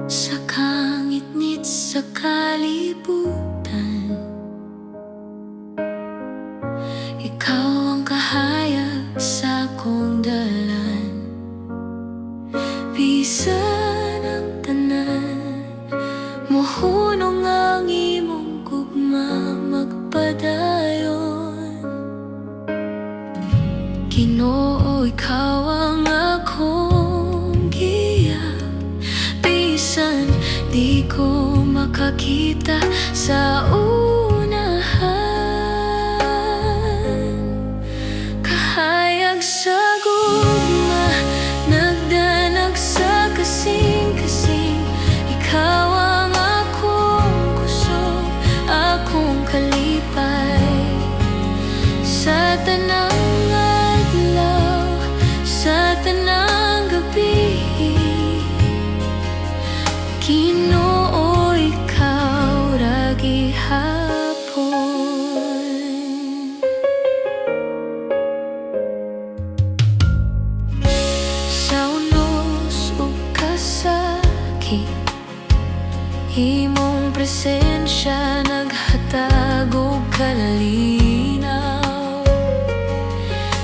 Sa kangit-ngit sa kalibutan, ikaw ang kahayag sa akong dalan. Bisan ang tanan, mohunong ang imong gugma magpadayon. Ginoo, ikaw ang akong giya, bisan di ko makakita sa unahan. Kahayag sa gugma, nagdanag sa kasing-kasing. Ikaw ang akong kusog, akong kalipay. Sa tanang adlaw, sa tanang gabi, Ginoo, ikaw ra gihapon. Sa unos ug kasakit, imong presensya naghatag og kalinaw.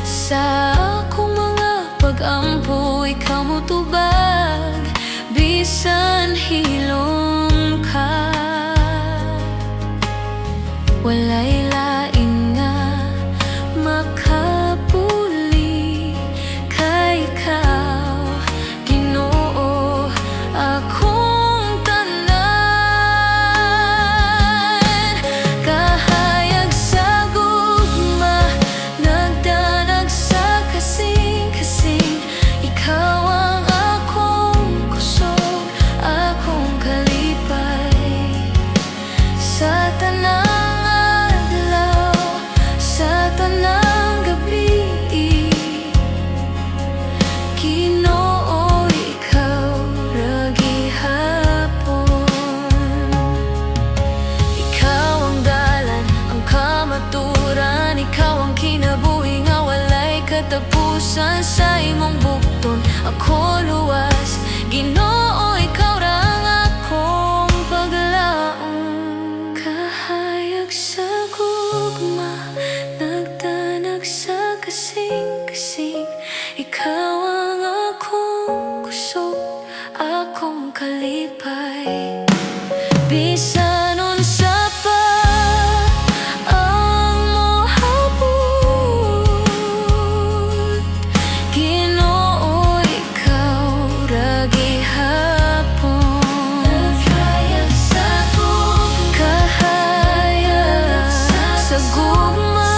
Sa akong mga pag-ampo, ikaw motubag, bisan hilom ka. Walay lain nga makapuli kay ikaw, Ginoo, akong tanan. Kahayag sa gugma, nagdanag sa kasing-kasing. Ikaw ang akong kusog, akong kalipay. Sa tanang adlaw, sa tanang gabi, Ginoo, ikaw ra gihapon. Ikaw ang dalan, ang kamaturan. Ikaw ang kinabuhi nga walay katapusan. Sa imong bukton ako luwas, Ginoo, ikaw ra ang akong paglaom. Kahayag sa gugma, nagdanag sa kasing-kasing. Ikaw ang akong kusog, akong kalipay. Bisan unsa pa ang mohabot, Ginoo, ikaw ra gihapon. Kahayag sa gugma,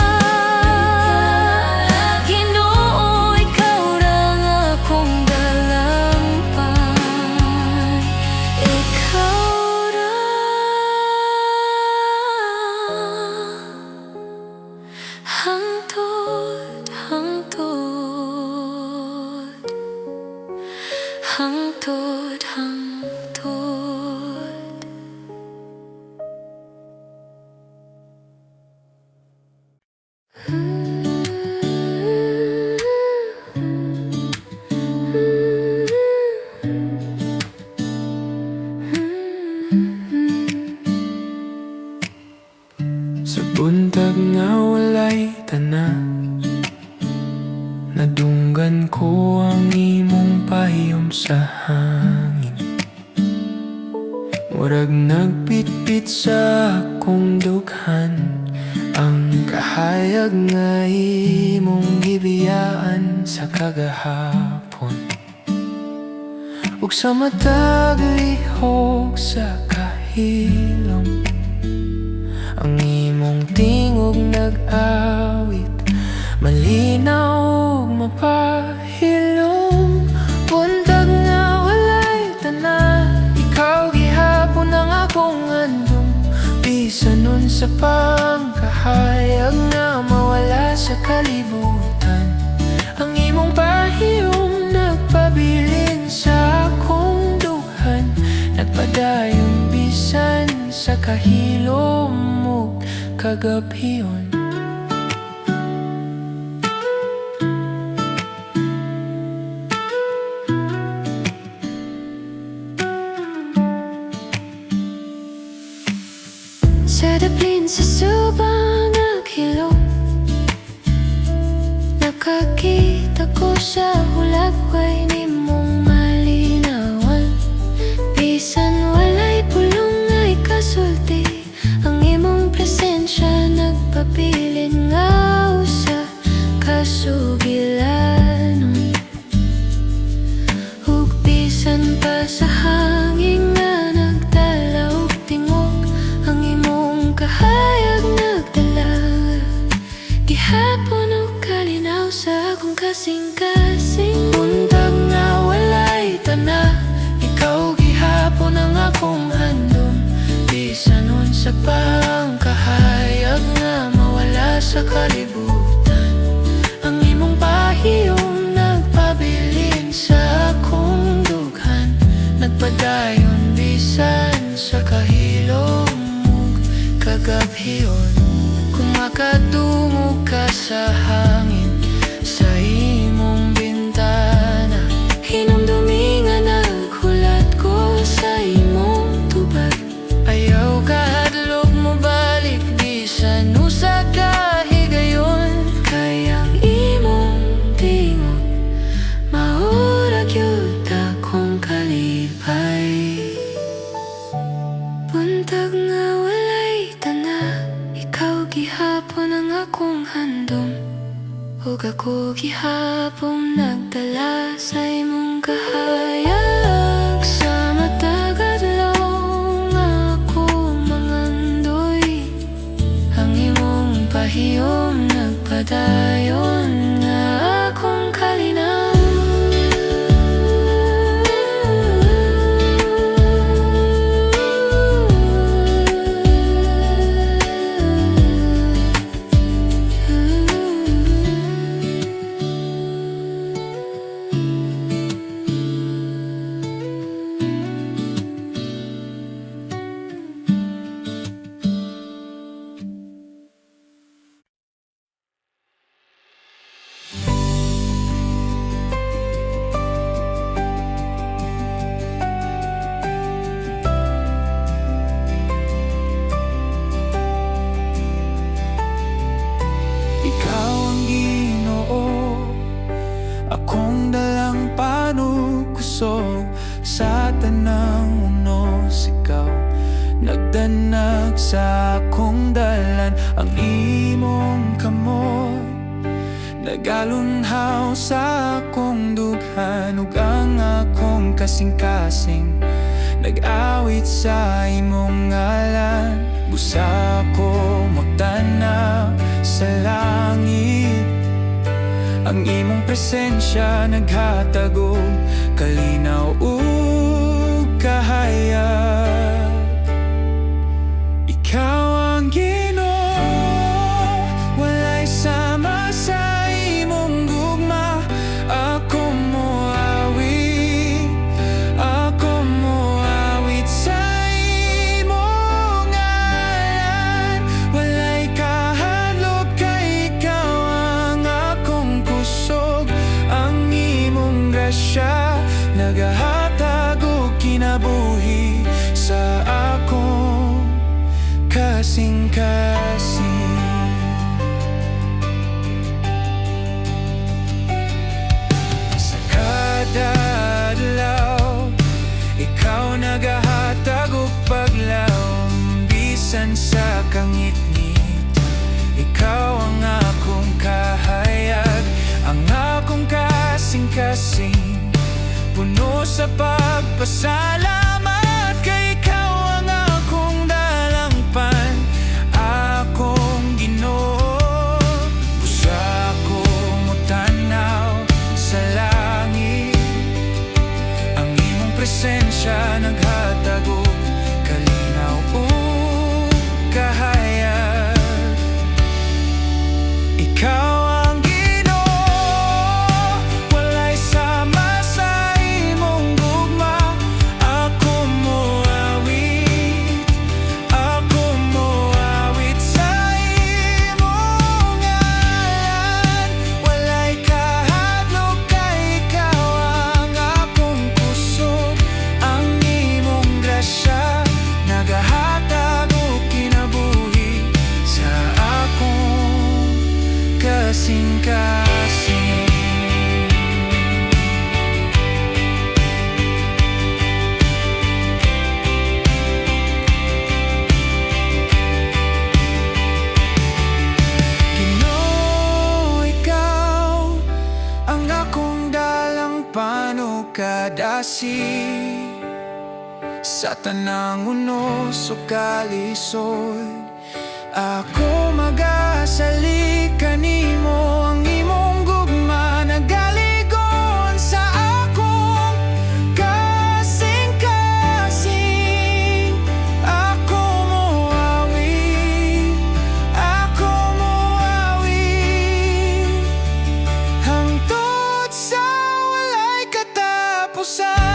Ginoo, ikaw ra ang akong dalampan. Ikaw ra hangtod, hangtod, hangtod, hangtod. Sa buntag nga walay tanan, nadunggan ko ang imong pahiyom sa hangin. Murag nagpitpit sa akong dughan, ang kahayag nga imong gibiyaan sa kagahapon. Ug sa matag lihok sa kahilom, ang imong tingog nag-awit, malinaw ug mapahilom. Buntag nga walay tanan, ikaw gihapon ang akong andong. Bisan unsa pang kahayag nga mawala sa kalibutan, ang imong pahiyom nagpabilin sa akong duhan. Nagpadayon bisan sa kahilom mo kagabiyon. sa subang naghilom, nakakita ko sa hulagway ni mong malinawan. Bisan walay pulong ay kasulti, ang imong presensya nagpabilin nga usa kasugilanon. Ug bisan pa sa hangin nga nagdala og tingog, ang imong kahayag nagdala gihapon og kalinaw sa akong kasing-kasing. Buntag nga walay tana, ikaw gihapon ang akong handom. Bisan unsa pa ang kahayag nga mawala sa kalibutan, ang imong pahiyom nagpabilin sa akong dughan. Nagpadayon bisan sa kahilom ug kagabhion. Kung makadungog ka sa hangin sa imong bintana, hinumdumi nga naghulat ko sa imong tubag. Ayaw ka hadlok mo balik bisan usa ka higayon, kayang imong tingog maura gyud akong kalipay. Buntag nga walay tana, ikaw gihapon ang akong handom. Ug ako gihapon nagdala sa imong kahayag. Sa matag adlaw nga ako mangandoy, ang imong pahiyom nagpadayon nga akong kalinaw. Ikaw ang Ginoo, akong dalang panukusog. Sa tanang unos ikaw nagdanag sa akong dalan. Ang imong kamot nagalunhaw sa akong dughan, ug ang akong kasing-kasing nag-awit sa imong ngalan. Busa ko magtanaw sa langit, ang imong presensya naghatag og kalinaw ug kahayag. Ikaw ang Ginoo, walay sama sa imong gugma. Ako moawit, ako moawit sa imong ngalan. Walay kahadlok kay ikaw ang akong kusog, ang imong grasya nagahatag og kinabuhi sa akong kasing-kasing. Sa kada adlaw, ikaw nagahatag og paglaom. Bisan sa kangit-ngit, ikaw ang akong kahayag, ang akong kasing-kasing. Puno sa pagpasalamat kay ikaw ang akong dalangpan, akong Ginoo. Busa ko motanaw sa langit, ang imong presensya naghatag og kalinaw ug kahayag. Ikaw ang Ginoo, walay sama sa imong gugma. Ako moawit, ako moawit sa imong ngalan. Walay kahadlok kay ikaw ang akong kusog, ang imong grasya sa tanang unos o kalisod. Ako magasali kanimo ang imong gugma nagaligon sa akong kasing-kasing. Ako moawit hangtod sa walay katapusan.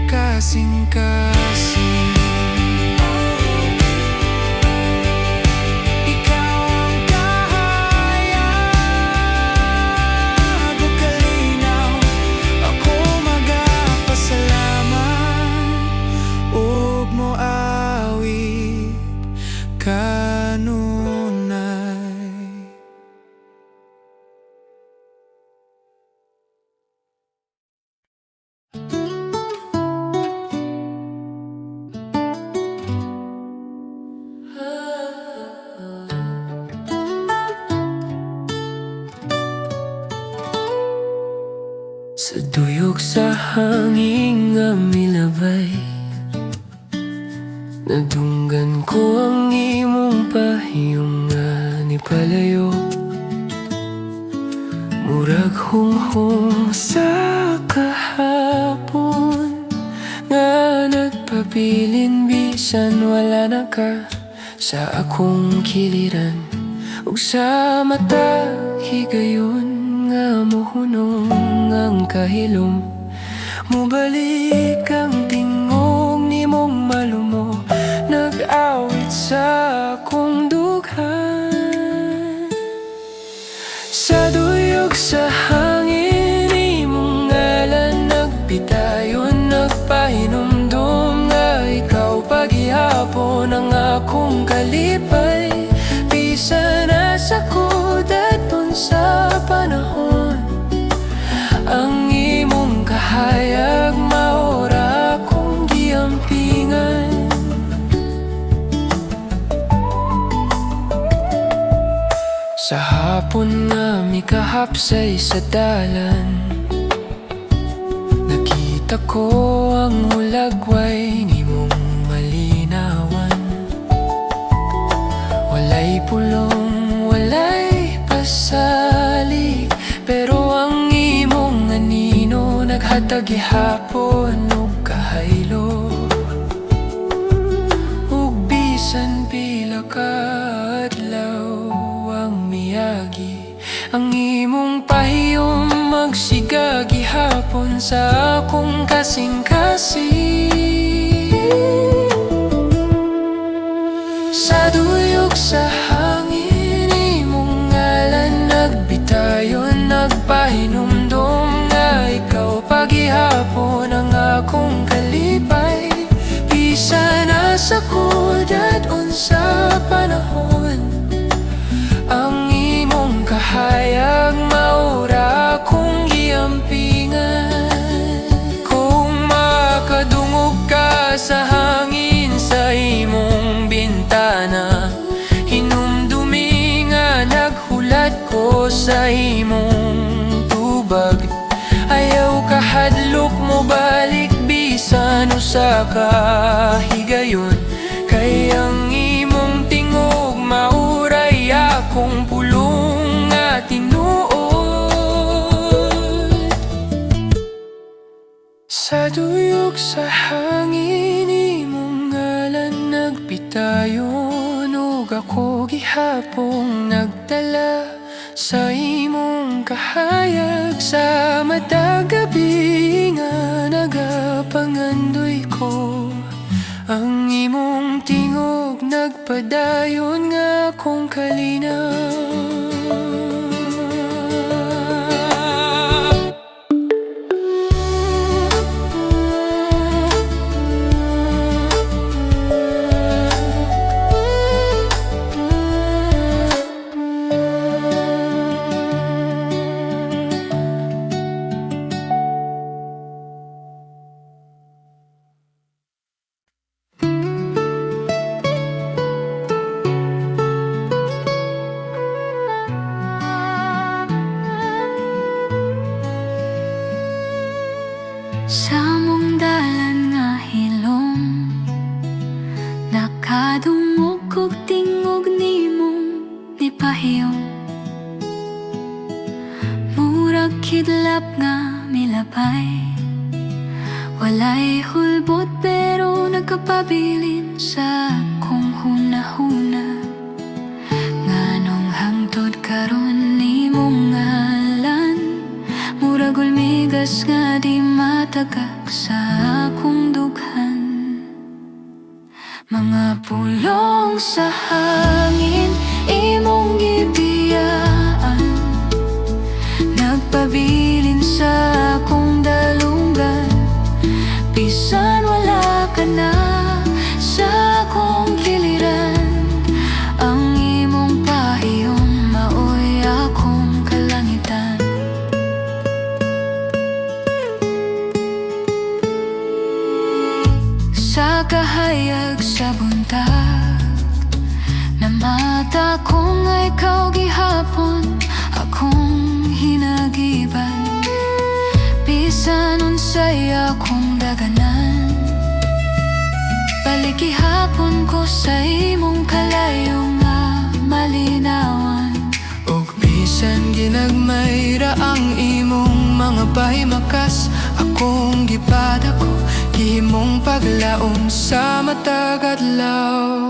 Kasing-kasing, ikaw ang kahayag o kalinaw. Ako magapasalamat ug moawit kanunay. Sa tuyok sa hangin nga milabay, nadunggan ko ang imong pahiyong nga nipalayo. Murag hunghong sa kahapon nga nagpabilin bisan wala na ka sa akong kiliran. Ug sa mata higayon nga mohunong ang kahilom. Mubalik ang tingog nimong malumo, nag-awit sa akong dughan. Sa duyok sa hangin imong ngalan nagpitayon, nagpahinumdum nga ikaw paghihapon ang akong kalipay. Bisan nasa kudaton sa panahon, ang imong kahayag maura akong giampingan. Sa hapon nga mikahapsay sa dalan, nakita ko ang hulagway nimong malinawan. Walay pulong, walay pasali, pero ang imong anino naghatag gihapon ug kahaylo. Ug bisan pila ka adlaw ang miyagi, ang imong pahiyom magsiga gihapon sa akong kasing-kasing. Sa duyok sa hangin imong ngalan nagbitayon, nagpahinumdum nga ikaw paghihapon ang akong kalipay. Bisan nasa kudat unsa panahon, ang imong kahayag maura akong giampingan. Kung makadungog ka sa hangin sa imong bintana, hinumdumi nga naghulat ko sa imong tubag. Ayaw kahadlok mo balik bisan usa ka higayon, kay ang imong tingog mauray akong pulong nga tinuod. Sa duyok sa hangin imong ngalan nagpitayon, ug ako gihapong nagdala sa imong kahayag. Sa matag gabi nga nagapangandoy ko, ang imong tingog nagpadayon nga akong kalinaw. Sa mong dalan nga hilom, nakadungog kog tingog nimong nipahiyom. Murag kidlap nga milabay, walay hulbot pero nagkapabilin sa akong hunahuna. Nganong hangtod karon nimong ngalan, murag ulmigas nga di matagak sa akong dughan. Mga pulong sa hangin imong gibiyaan, nagpabilin sa akong dalunggan. Bisan wala ka na sa akong kiliran, ang imong pahiyom maoy akong kalangitan. Sa kahayag sa buntag, namata ko nga ikaw gihapon akong hinagiban. Bisan unsay akong daganan, balik gihapon ko sa imong kalayo nga malinawan. Og bisan ginagmayra ang imong mga pahimakas, akong gipada ko gihimong paglaom sa matag adlaw.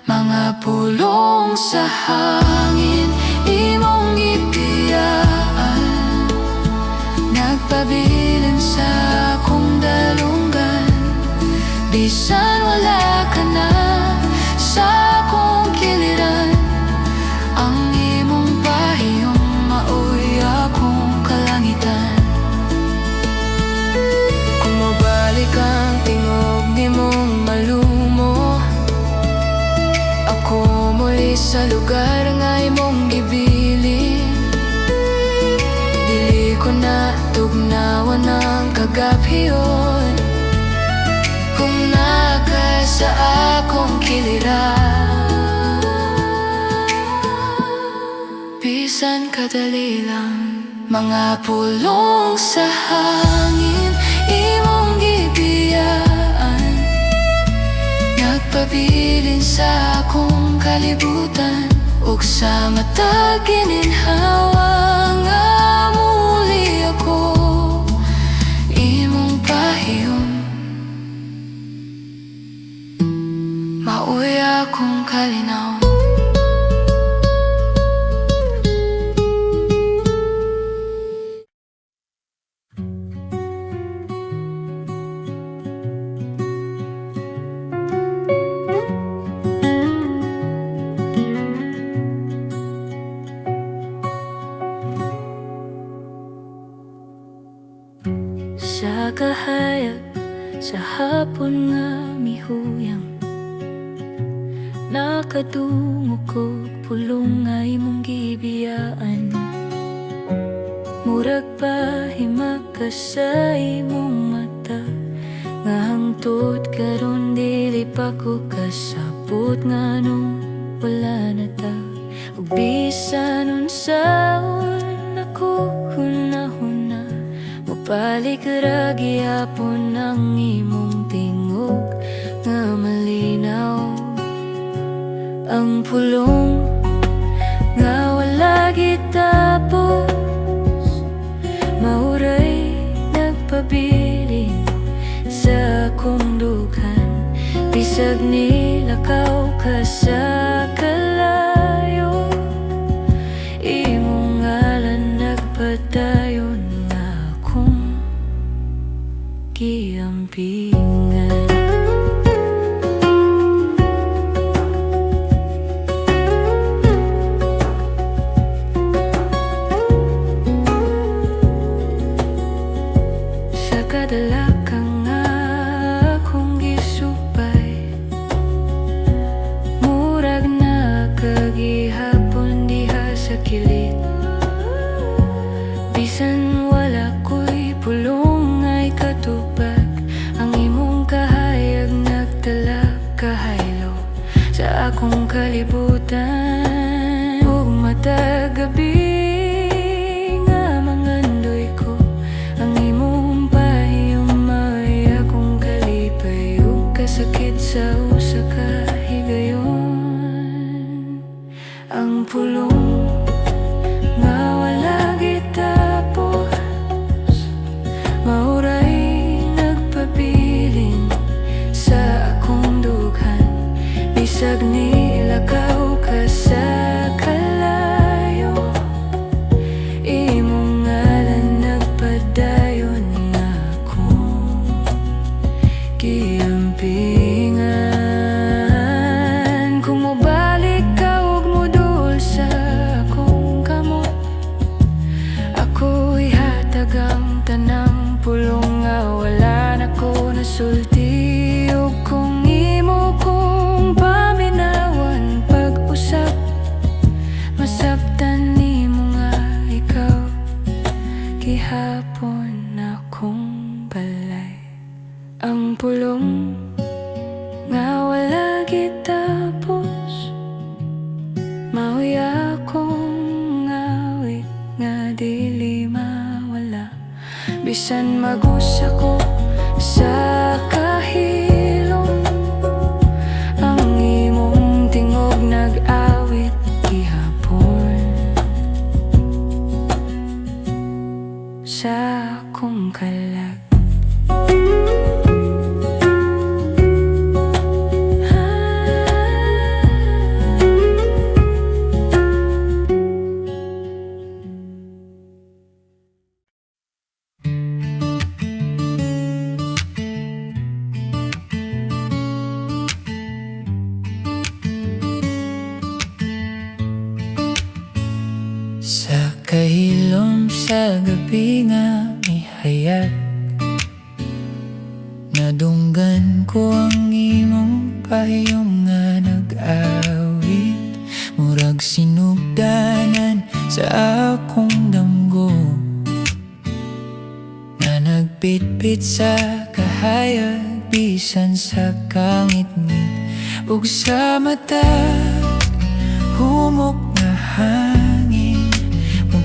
Mga pulong sa hangin imong gibiyaan, nagpabilin sa akong dalunggan. Bisan wala ka na sa akong kiliran, ang imong pahiyom maoy akong kalangitan. Kung mabalik ang tingog nimong malumo, ako muli sa lugar nga imong gibilin. Dili ko na tugnawan ang kagaphiyon, kung naka sa akong kiliran. Bisan kadali lang, mga pulong sa hangin imong gibiyaan, nagpabilin sa akong kalibutan. Ug sa matag gininhawa nga muli ako imong pahiyom, maoy akong kalinaw. Sa kahayag sa hapon nga mihuyang, nakadungog kog pulong nga imong gibiyaan. Murag pahimak ka sa imong mata, nga hangtod karon dili pa ko kasabot nganong wala na ta. Ug bisan unsaon ako hunahuna, mabalik ra gihapon ang imong tingog nga malinaw. Ang pulong nga wala gitapos, mauray nagpabilin sa akong dughan. Bisag nilakaw ka sa kalayo, imong ngalan nagpadayon nga akong giampingan. Sa kadalakang nga akong gisupay, murag na kagihapon diha sa kilit. Bisan wala ko'y pulong ay katubag, ang imong kahayag nagdala kahaylo sa akong kalibutan. Ug matag gabi nga mangandoy ko, ang imong sulti ug kung imo kong paminawan pag-usap, masabtan nimo nga ikaw gihapon akong balay. Ang pulong nga wala gitapos, mao'y akong awit nga dili mawala. Bisan magusa ko sa kahilom, ang imong tingog nag-awit gihapon sa akong kalag. Sa kahilom sa gabi nga mihayag, nadunggan ko ang imong pahiyom nga nag-awit, murag sinugdanan sa akong damgo, nga nagpitpit sa kahayag bisan sa kangit-ngit, ug sa mata humok na hangin.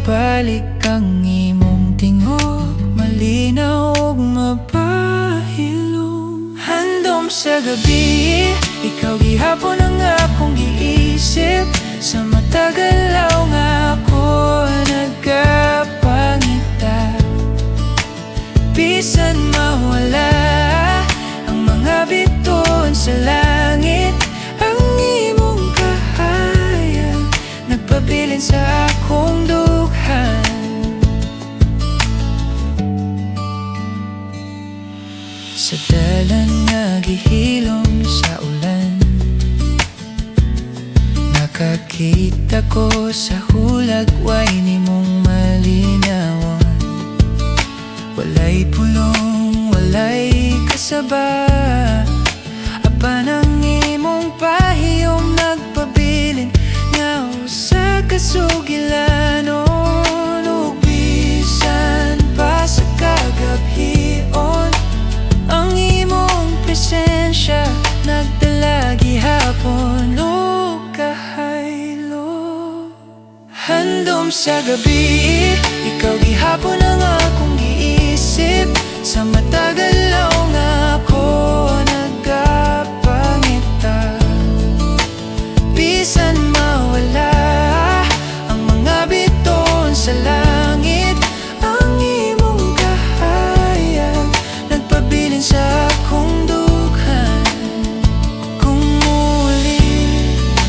Balik ang imong tingog, malinaw ug mapahilom. Handom sa gabi, ikaw gihapon ang akong giisip. Sa matagalaw nga ako nagkapangita, bisan mawala ang mga bituon sa langit. Ang imong kahayag nagpabilin sa akong dughan. Sa dalan nga gihilom sa ulan, nakakita ko sa hulag way nimong malinawan. Walay pulong, walay kasaba, apan ang imong pahiyom nagpabilin nga sa kasugilanon, ug bisan pa sa kagabhion, ang imong presensya nagdala gihapon ug kahaylo. Handom sa gabi, ikaw gihapon ang akong giisip. Sa matagalaw nga ako nagkapangita, bisan mawala ang mga bituon sa langit. Ang imong kahayag nagpabilin sa akong dughan. Kung muli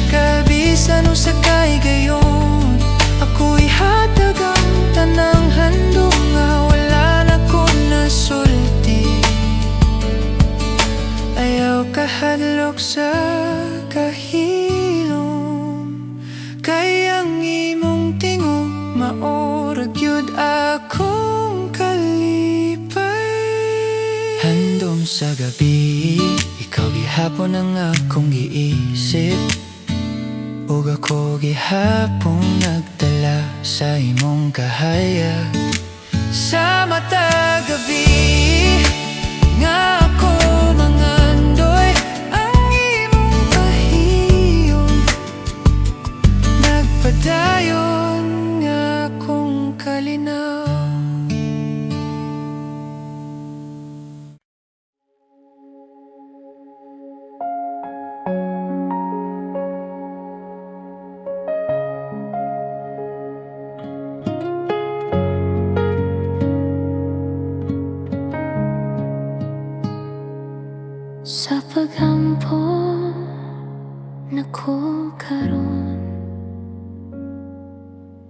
ka bisan usa kay gayon, ako'y hatag ang tanang handom nga wala na ko nasulti. Ayaw kahadlok sa kahilom, kay ang imong tingog maorag yun akong kalipay. Handom sa gabi, ikaw gihapon ang akong giisip, ug ako gihapon nagdala sa imong kahayag. Sa mata gabi nga ako mangandoy, ang imong pahiyom nagpadayon nga akong kalinaw. Sa paghampo nako karon,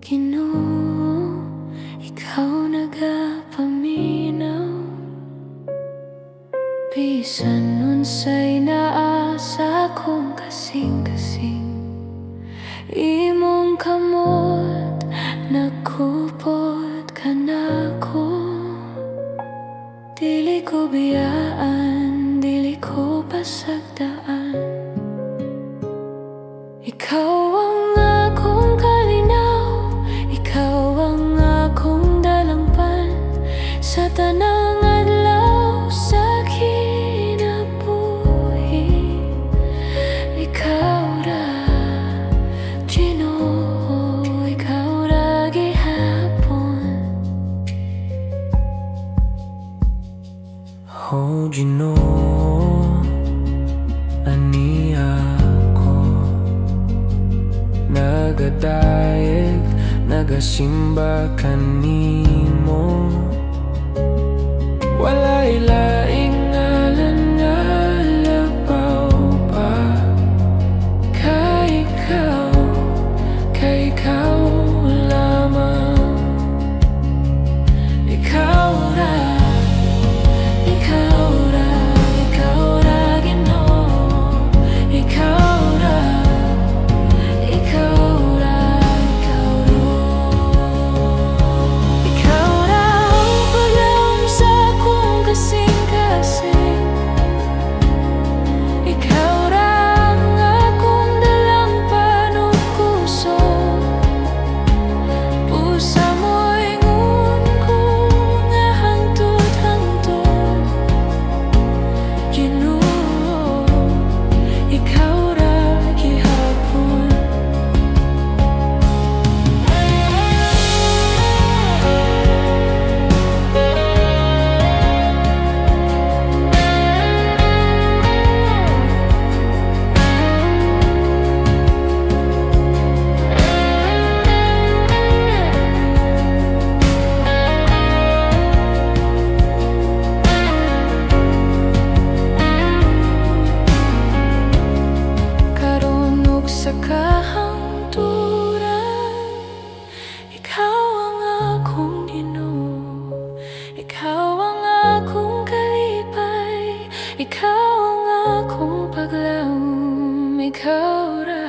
Ginoo, ikaw nagapaminaw. Bisan unsay naa sa akong kasing-kasing, imong kamot nagkupot ka nako. Dili Dili ko biyaan, dili ko pasagdaan. Ikaw ang akong kalinaw, ikaw ang akong dalangpan sa tanang adlaw sa kinabuhi. Ikaw ra, Ginoo, ikaw ra gihapon. Oh Ginoo, ani ako nagadayeg, nagasimba kanimo. Walay laing ngalan nga labaw pa kay ikaw lamang. Ikaw ra, ikaw ra, ikaw ra Ginoo. Ikaw ra, ikaw ra, ikaw ro. Ikaw ra ang paglaom sa akong kasing-kasing. Ikaw ra ang akong dalangpan ug puso. Pusa mo ingon ko nga hangtod-hangtod. Ginoo, ikaw ra gihapon. Karon ug sa kahangturan, ikaw ang akong Ginoo. Ikaw ang akong kalipay, ikaw ang akong paglaom. Ikaw ra,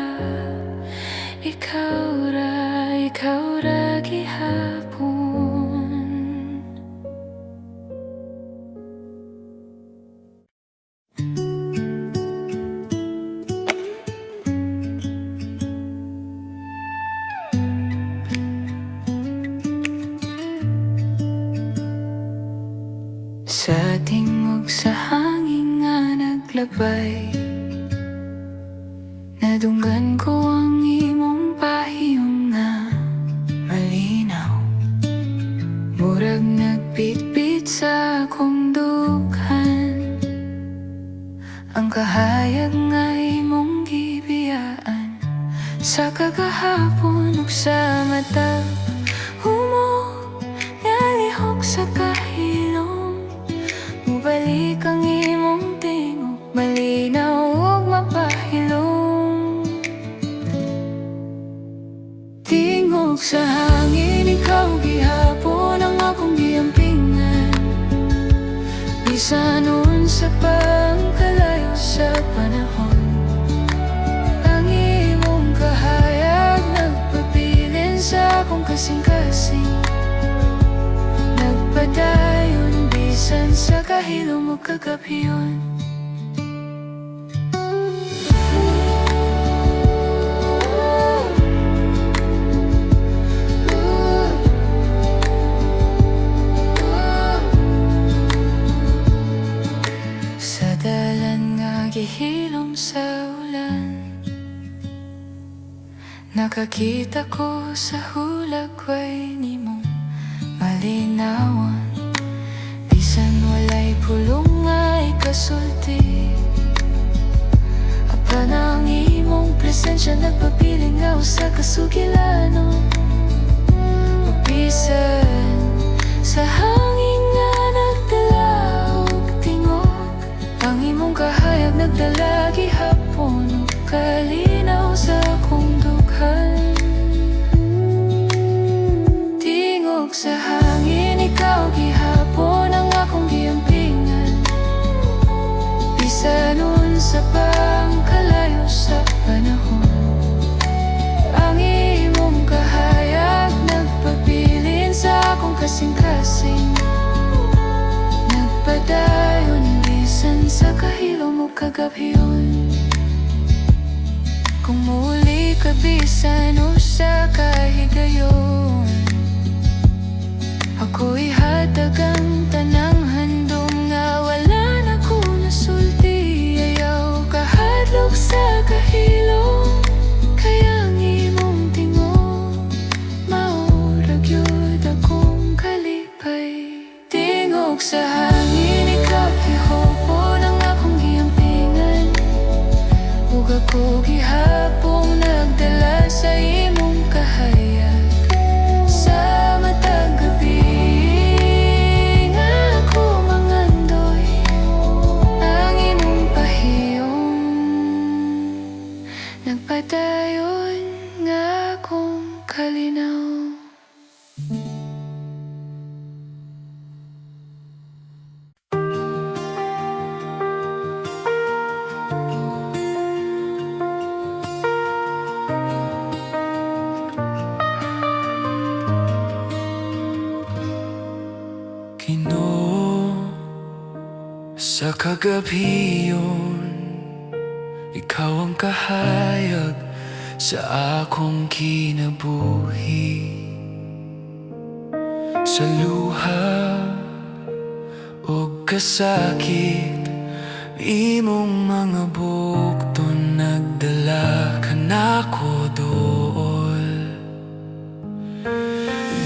ikaw ra, ikaw ra gihapon. Sa tingog sa hangin nga naglabay, nadunggan ko ang imong pahiyong nga malinaw. Murag nagpitpit sa akong dughan ang kahayag nga imong gibiyaan sa kagahapon ug sa mata. Humog nalihok sa kahilom, mubalik ang imong tingog, malinaw ug mapahilom. Tingog sa hangin, ikaw gihapon ang akong giampingan. Bisan unsa pa ang kalayo sa panahon, ang imong kahayag nagpabilin sa akong kasing-kasing. Nagpadayon bisan sa kahilom ug kagabiyon. Sa dalan nga gihilom sa ulan, nakakita ko sa hulagway nimong malinawan. Bisan walay pulong nga ikasulti, apan ang imong presensya nagpabiling nga usa ka sugilanon. Bisan sa hangin nga nagdala og tingog, ang imong kahayag nagdala gihapon ug kalinaw sa akong dughan. Tingog sa hangin, ikaw gihapon ang akong giampingan. Bisan unsa pa ang kalayo sa panahon, ang imong kahayag nagpabilin sa akong kasing-kasing. Nagpadayon bisan sa kahilo mo kagabhiyon. Kung muli ka bisan o sa kahigayon, ako'y hatag ang tanang handom nga wala na ko nasulti. Ayaw kahadlok sa kahilo, kaya ang imong tingog maurag yun akong kalipay. Tingog sa hangin, ikaw gihopo ng akong giampingan, ug ako gihapong nagdala sa imong kahayag. Sa matag gabi nga ako mangandoy ang imong pahiyong. Nagpadayon nga akong kalinaw. Ginoo, sa kagabiyon, ikaw ang kahayag sa akong kinabuhi. Sa luha o kasakit, imong mga bukton nagdala ka nako dool.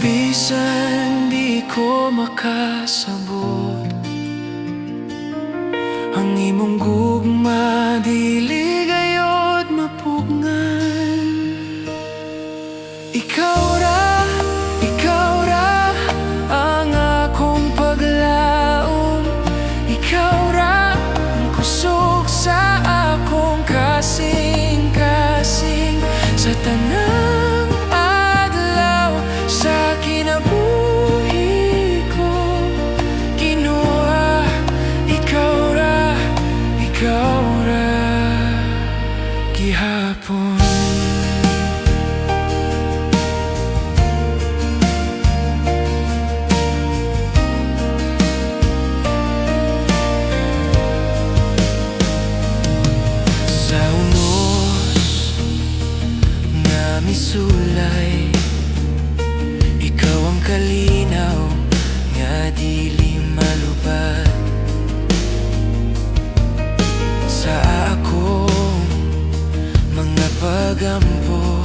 Bisan di ko makasabot, ang imong gugma dili gayod mapugngan. Ikaw ra ang akong paglaom. Ikaw ra ang kusog sa akong kasing-kasing. Sa tanang adlaw sa kinabuhi ko, Ginoo, ikaw ra gihapon. Sa unos nga misulay, ikaw ang kalinaw nga dili malubad. Sa akong mga pagampo,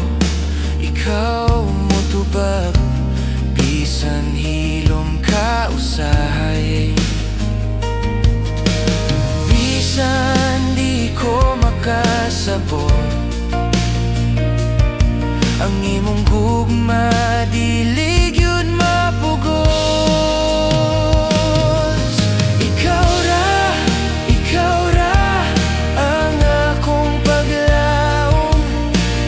ikaw motubag. Bisan hilom ka usahay, bisan di ko makasabot, ang imong gugma dili gyud mapugos. Ikaw ra ang akong paglaom.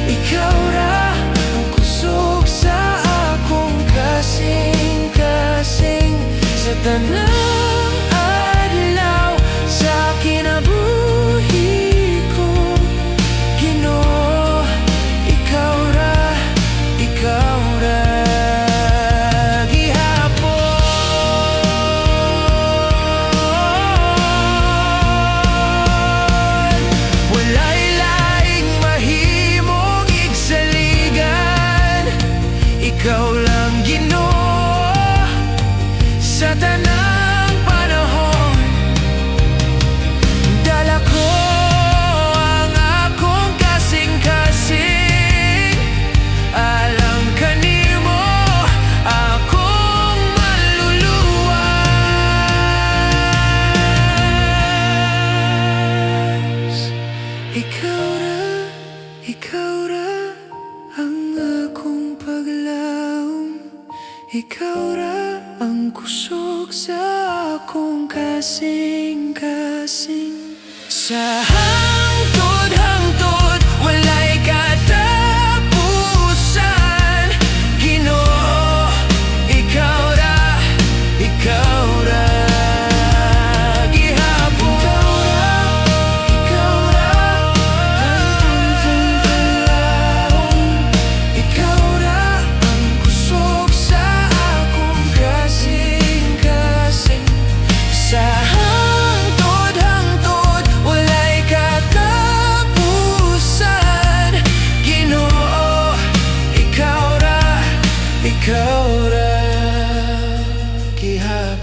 Ikaw ra ang kusog sa akong kasing-kasing. Sa tanang adlaw sa kinabuhi ko, Ginoo, ikaw ra gihapon. Walay laing mahimong igsaligan, ikaw lang Ginoo sa tanang panahon. Dala ko ang akong kasing-kasing, alang kanimo akong maluluwas. Ikaw ra ang akong paglaom. Ikaw ra ang kusog sa akong kasing-kasing. Sa hangtod walay katapusan, Ginoo, ikaw ra gihapon. Ikaw ra ikaw ra ang kusog sa akong kasing-kasing. Sa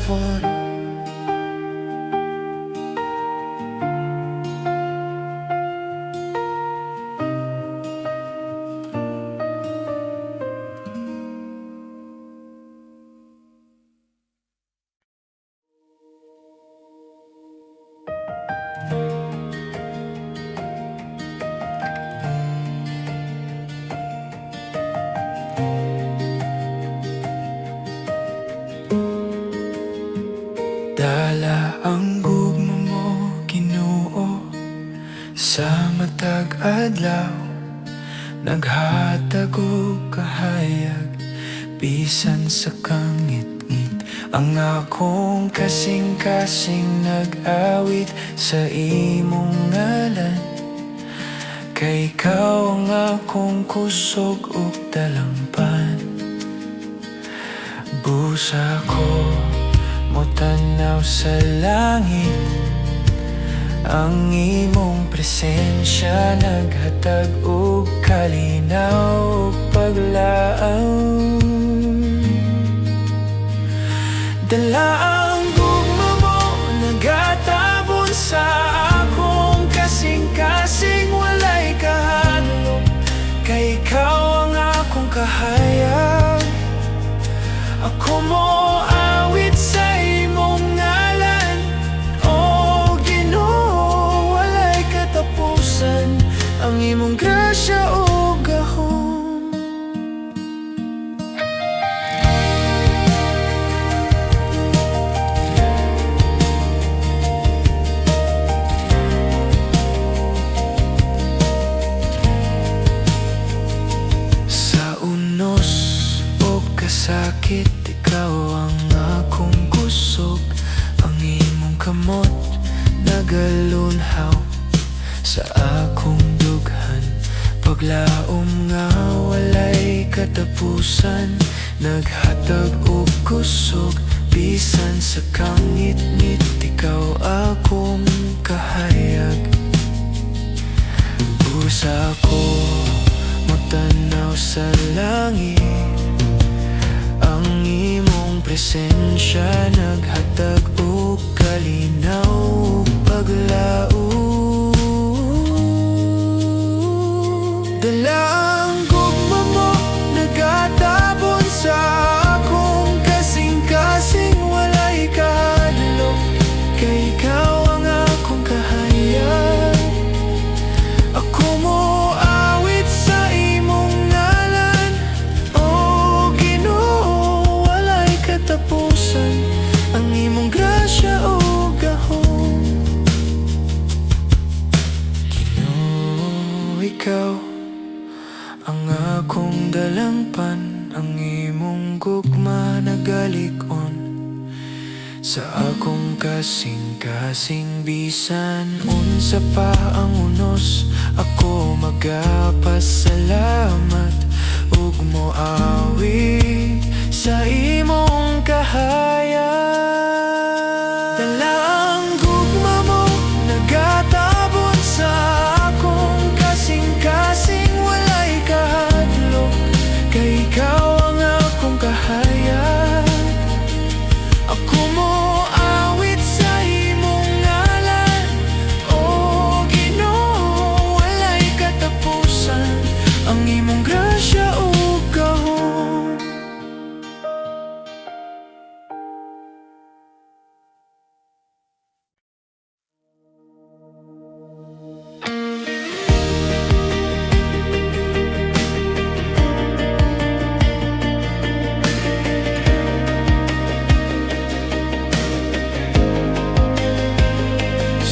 gihapon. Dala ang gugma mo, Ginoo, sa matag adlaw. Naghatag og kahayag, bisan sa kangit-ngit. Ang akong kasing-kasing nag-awit sa imong ngalan. Kay ikaw ang akong kusog ug dalampan. Busa ko motanaw sa langit, ang imong presensya naghatag og kalinaw ug paglaang. Dala ang gugma mo, nagatabon sa akong kasing-kasing, walay kahadlok. Kay ikaw ang akong kahayag, ako mo awit sa imong ngalan. O Ginoo, walay katapusan, ang imong grasya o gahom. Sa unos o kasakit, ikaw ang akong kusog. Ang imong kamot nagalunhaw sa akong dughan. Paglaom nga walay katapusan, naghatag og kusog, bisan sa kangit-ngit. Ikaw akong kahayag, busa ko motanaw sa langit, ang imong presensya naghatag og kalinaw ug paglaom. Dala ang gugma mo, nagatabon sa akong kasing-kasing, walay kahadlok. Kay ikaw ang akong kahayag, ako mo awit sa imong ngalan. O Ginoo, walay katapusan, ang imong grasya o gahom. Ginoo, ikaw ang akong dalangpan, ang imong gugma nagalig-on sa akong kasing-kasing, bisan unsa pa ang unos. Ako magapasalamat ug moawi sa imong kahayag. Dala ang gugma mo, nagatabon sa akong kasing-kasing, walay kahadlok. Kay ikaw ang akong kahayag, ako mo awit sa imong ngalan. O Ginoo, walay katapusan, ang imong grasya o gahom.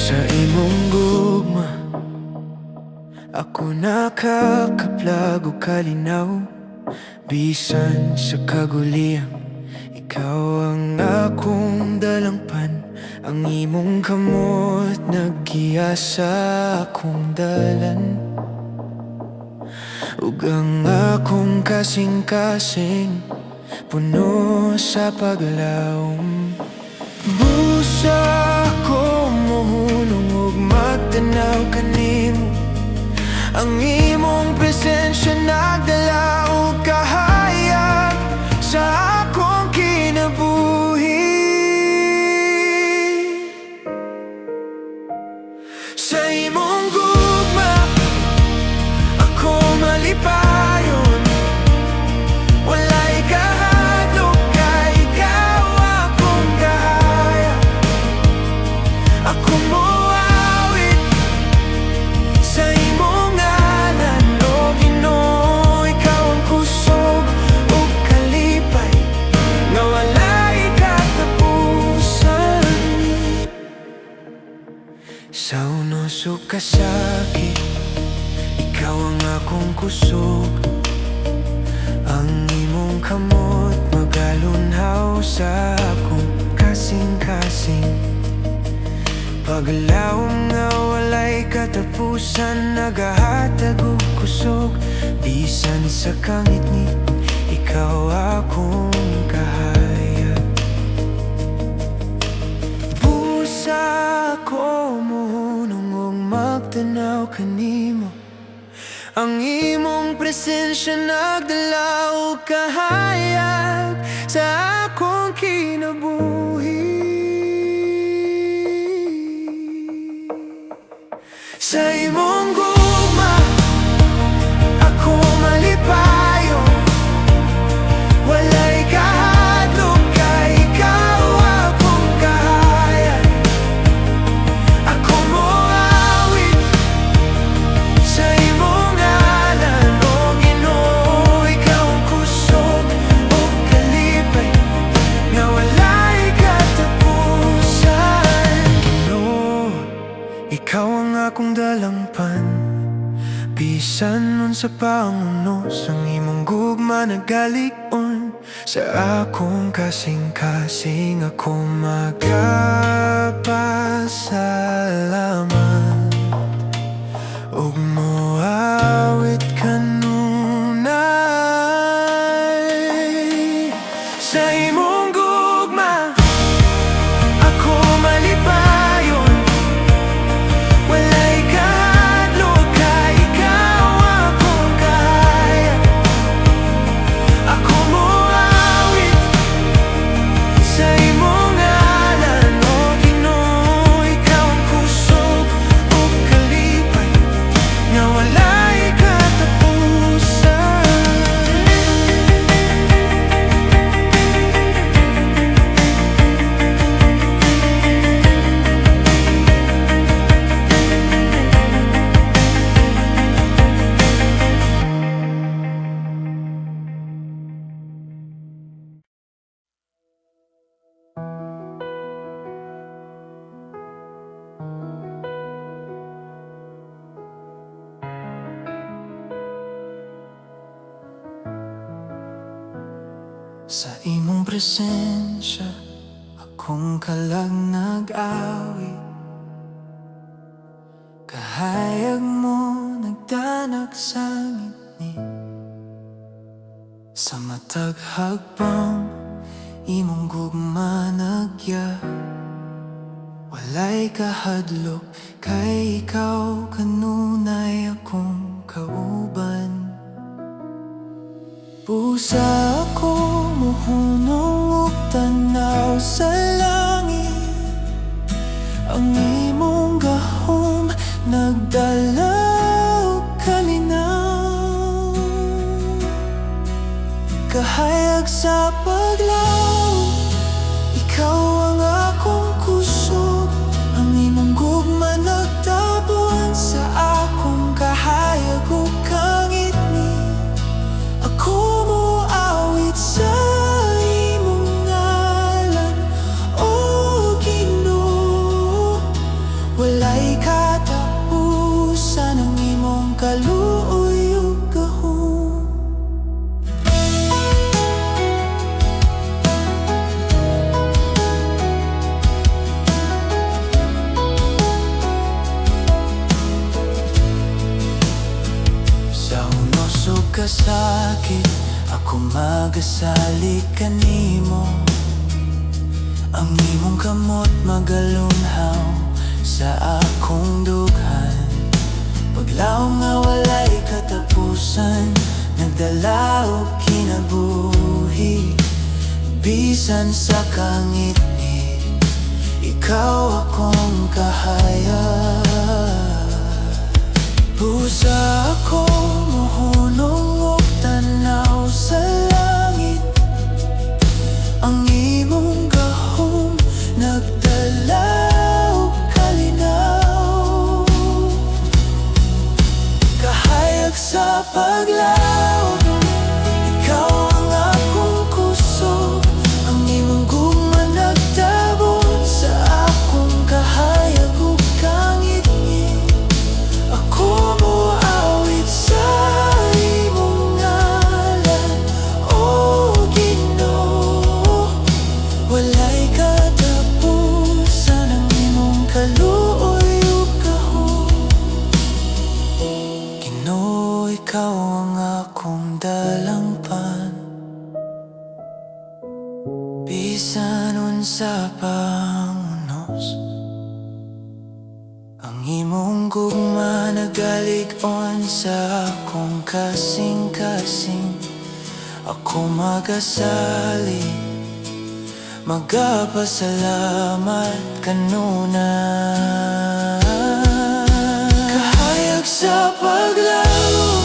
Sa imong gugma, ako nakakaplag o kalinaw, bisan sa kaguliyang. Ikaw ang akong dalangpan, ang imong kamot naggiya sa akong dalan. Ug ang akong kasing-kasing, puno sa paglaom. Busa ko mohunong ug magtanaw kanimo, ang imong presensya nagdala og kahayag sa akong kinabuhi. kusog ka sakit, ikaw ang akong kusog. Ang imong kamot magalunhaw sa akong kasing-kasing. Paglawom nga walay katapusan, nagahatag og kusog. Bisan sa kangit-ngit, ikaw akong kahayag. Busa ako mohunong og magtanaw kanimo. Ang imong presensya nagdala og kahayag sa akong kinabuhi. Sa imong gugma, ako malipayo. Walay kahadlok kay ikaw akong kahayag. Ako moawit sa imong ngalan, o Ginoo. Ikaw ang kusog o kalipay nga walay katapusan. Ginoo, ikaw ang akong dalangpan. Bisan nun sa pangunos, ang imong gugma nagalig-on sa akong kasing-kasing. Ako magapasalamat ug moawit kanunay. Sa imong gugma, ako malipayon. Walay kahadlok kay ikaw akong kahayag. Ako moawit sa imong ngalan, o Ginoo. Ikaw ang kusog o kalipay nga walay katapusan. Sa imong presensya, akong kalag nag-awit. Kahayag mo nagdanak sa ngitni. Sa matag hagbang, imong gugma nagya. Walay kahadlok kay ikaw kanunay akong kauban. Pusa ako mohunong og tanaw sa langit. Ang imong gahom nagdala og kalinaw. Kahayag sa paglaw, ikaw ang akong kusog. Ang imong gugma nagtabon sa akong kahayag ug kangitni. Ako moawit sa imong ngalan, o Ginoo. Walay katapusan ang imong kaluoy ug gahom. Sa unos ug kasakit, ako magasalik kanimo. Ang imong kamot magalunhaw sa akong dughan. Paglawom nga walay katapusan, nagdala og kinabuhi. Bisan sa kangit-ngit, ikaw akong kahayag. Pusa ako mohunong og tanaw sa langit. Ang imong gahom nagdala og kalinaw. Kahayag sa paglaw, ikaw ang akong kusog. Ang imong gugma nagtabon sa akong kahayag ug kangit-ngit. Bisan unsa pangunos, ang imong gugma nagalig-on sa akong kasing-kasing. Ako magasali, magapasalamat kanuna. Kahayag sa paglago,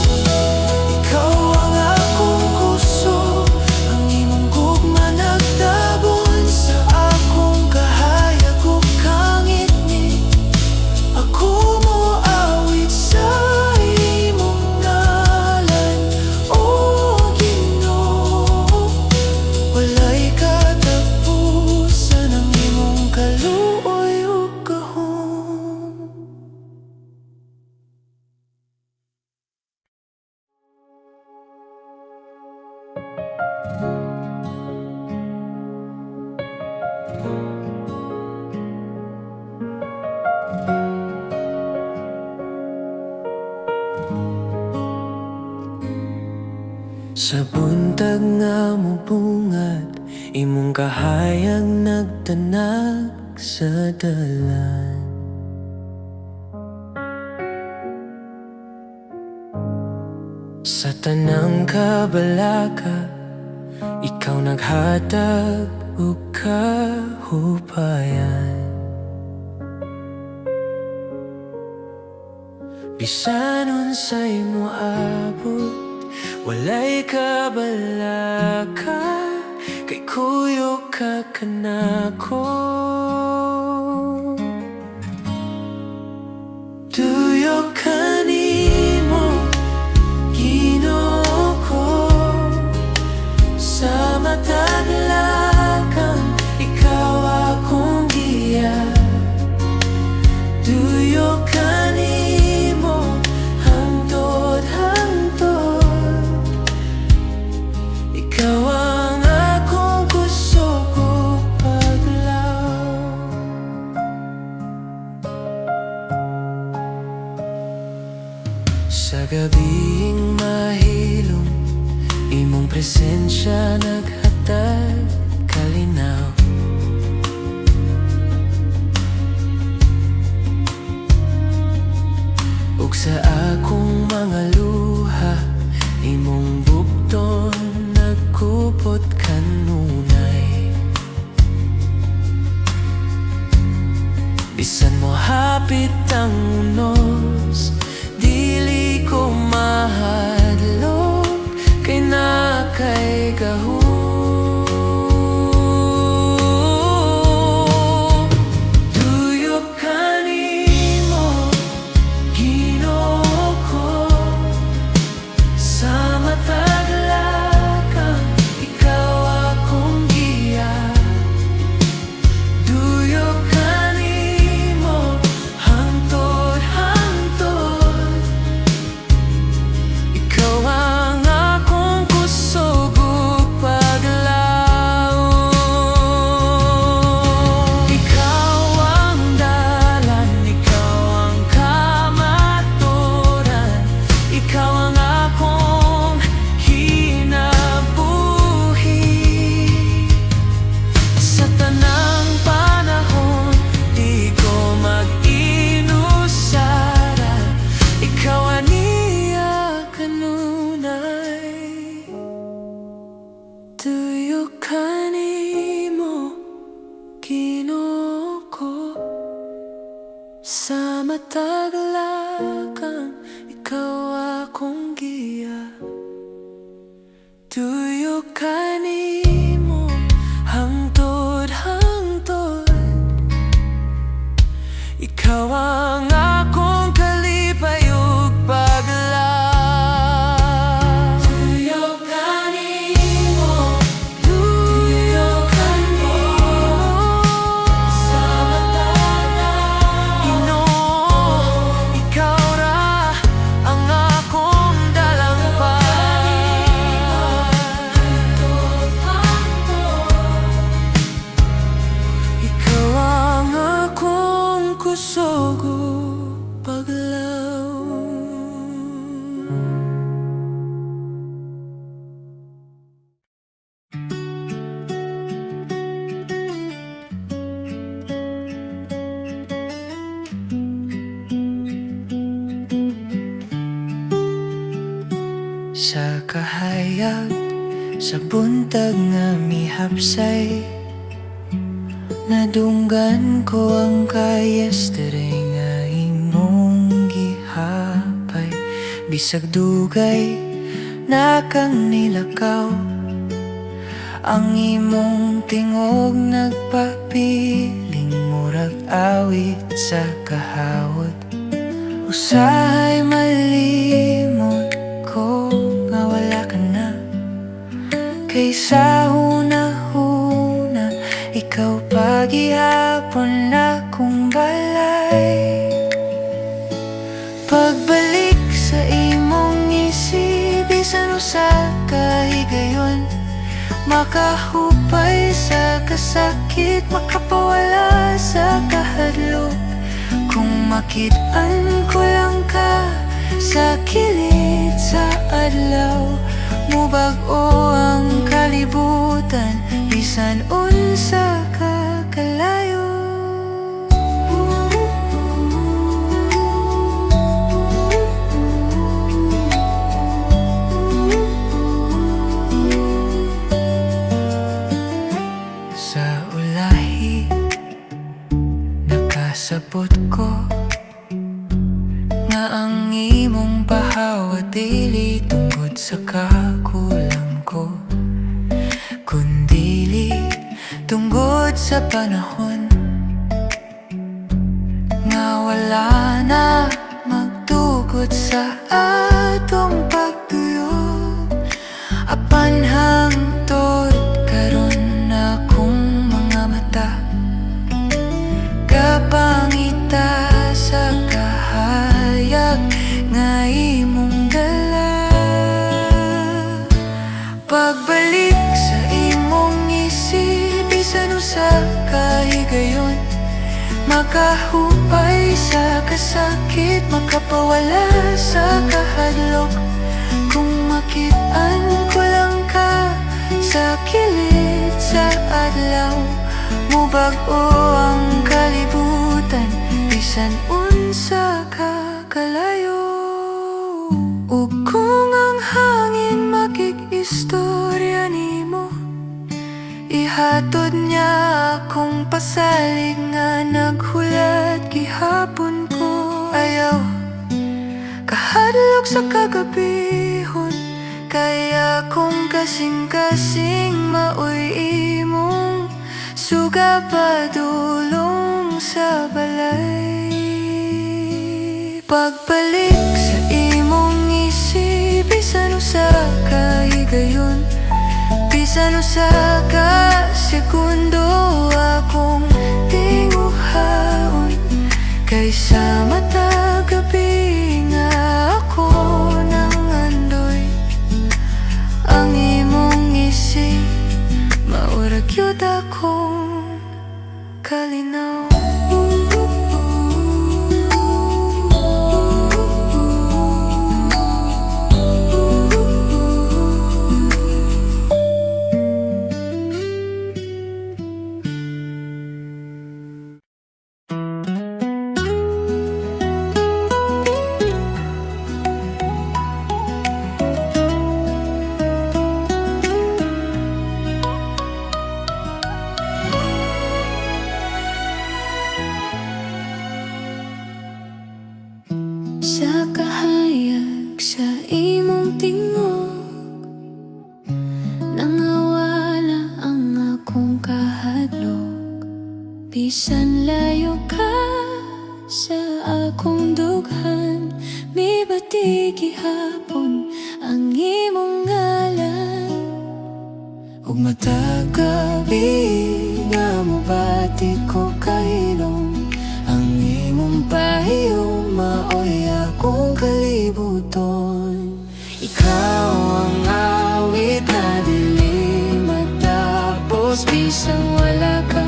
ikaw ang akong kuso. Ang imong gugma nagtabon sa akong kahayag ug kangit-ngit. Ako moawit sa imong ngalan, o Ginoo. Walay katapusan ang imong kaluoy ug gahom. Sa buntag nga mubungad, imong kahayag nagtanag sa dalan. Sa tanang kabalaka, ikaw naghatag ug kahupayan. Bisan unsay moabot, walay kabalaka, kay kuyog ka kanako. Tuyok kanimo, Ginoo ko. Sa matag lakang, ikaw akong giya. Tuyok kanimo, hangtod-hangtod. Ikaw ang akong kusog ug paglaw. Sa gabing mahilom, imong presensya naghatag kalinaw. Ug sa akong mga luha, imong bugton nagkupot kanunay. Bisan mo hapit ang unos, dili ko mahadlok, kay na kay gahum. Tuyok kanimo, Ginoo ko. Sa matag lakang, ikaw akong giya. Tuyok kanimo, hangtod-hangtod. Ikaw ang akong kusog ug paglaw. Ikaw ang dalan, ikaw ang kamaturan. Ikaw ang akong kinabuhi. Sa tanang panahon, di ko mag-inusara. Ikaw aniya kanunay. Tuyok kanimo, Ginoo ko. Sa matag lakang, ikaw akong giya. Tuyok kanimo, hangtod-hangtod. Ikaw ang akong kalipay ug paglaw. Tuyok kanimo, tuyok kanimo. Sa matag lakang, Ginoo, ikaw ra ang akong dalang pag. sa buntag nga mihapsay. Nadunggan ko ang ka-yesterday nga imong gihapay. Bisag dugay na kang nilakaw, ang imong tingog nagpapiling murag awit sa kahawot. Usahay malimot ko nga wala ka na, kaysa huna-huna ikaw paghihapon na kong balay. Pagbalik sa imong isip, bisan usa ka higayon, makahupay sa kasakit, makapawala sa kahadlok. Kung makit-an ko lang ka sa kilid sa adlaw, mubag-o ang kalibutan, bisan unsa ka kalayo. Sa ulahi nakasabot ko nga ang imong pahawa dili tungkod sa kakulang ko, kundili tungkod sa panahon nga wala na magtugot sa atong pagtuyo. Apan hangtod karon na akong mga mata, kapangita sa kahayag nga imong dala. Pagbalik sa imong isip, bisan usa ka higayon, makahupay sa kasakit, makapawala sa kahadlok. Kung makit-an ko lang ka sa kilid sa adlaw, mubag-o ang kalibutan, bisan unsa ka kalayo. Ug kung ang hangin makikistorya nimo, ihatod niya akong pasalig nga naghulat gihapon ko. Ayaw kahadlok sa kagabihon, kaya kung kasing-kasing maoy imong suga padulong sa balay. Pagbalik sa imong isip, bisan usa ka higayon, bisan usa ka segundo akong tinguhaon, kaysa matagabi nga ako nang andoy. Ang imong isip maurag yun akong kalinaw. Sa kahayag sa imong tingog, nangawala ang akong kahadlok. Bisan layo ka sa akong dughan, mibati gihapon ang imong ngalan. Ug matag gabi nga mobati ko kahilom, ang imong pahiyo maoy akong kalibuton. Ikaw ang awit na dili matapos, bisan wala ka